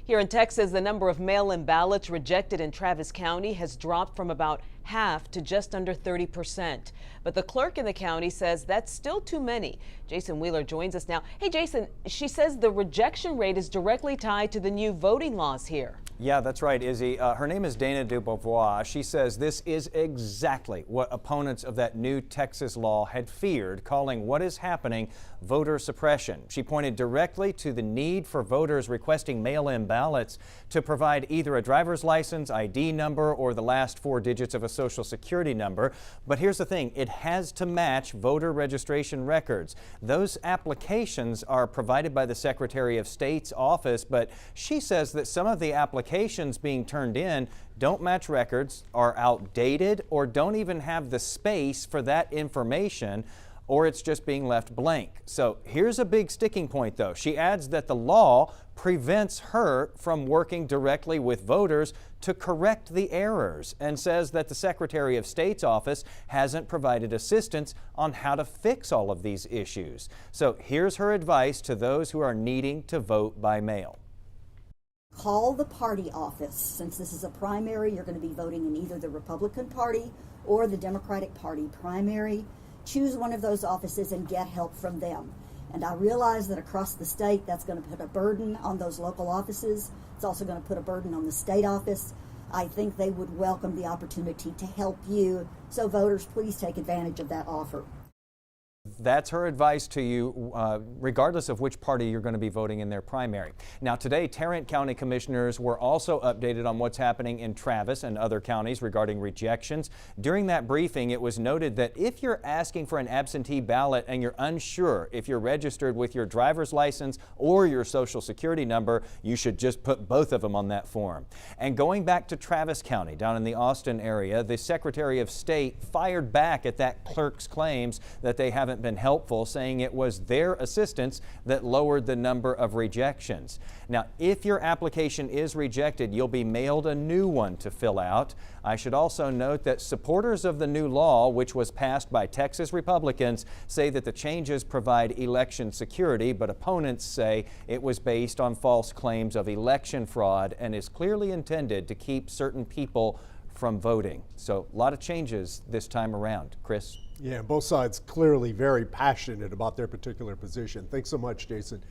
Here in Texas, the number of mail-in ballots rejected in Travis County has dropped from about half to just under 30%. But the clerk in the county says that's still too many. Jason Wheeler joins us now. Hey, Jason, she says the rejection rate is directly tied to the new voting laws here. Yeah, that's right, Izzy. Her name is Dana DuBois. She says this is exactly what opponents of that new Texas law had feared, calling what is happening voter suppression. She pointed directly to the need for voters requesting mail-in ballots to provide either a driver's license, ID number, or the last 4 digits of a social security number. But here's the thing, it has to match voter registration records. Those applications are provided by the Secretary of State's office, but she says that some of the applications being turned in don't match records, are outdated, or don't even have the space for that information, or it's just being left blank. So here's a big sticking point though. She adds that the law prevents her from working directly with voters to correct the errors, and says that the Secretary of State's office hasn't provided assistance on how to fix all of these issues. So here's her advice to those who are needing to vote by mail. Call the party office. Since this is a primary, you're going to be voting in either the Republican Party or the Democratic Party primary. Choose one of those offices and get help from them. And I realize that across the state, that's going to put a burden on those local offices. It's also going to put a burden on the state office. I think they would welcome the opportunity to help you. So voters, please take advantage of that offer. That's her advice to you, regardless of which party you're going to be voting in their primary. Now today, Tarrant County commissioners were also updated on what's happening in Travis and other counties regarding rejections. During that briefing, it was noted that if you're asking for an absentee ballot and you're unsure if you're registered with your driver's license or your social security number, you should just put both of them on that form. And going back to Travis County, down in the Austin area, the Secretary of State fired back at that clerk's claims that they haven't been helpful, saying it was their assistance that lowered the number of rejections. Now, if your application is rejected, you'll be mailed a new one to fill out. I should also note that supporters of the new law, which was passed by Texas Republicans, say that the changes provide election security, but opponents say it was based on false claims of election fraud and is clearly intended to keep certain people from voting. So a lot of changes this time around. Chris? Yeah, both sides clearly very passionate about their particular position. Thanks so much, Jason.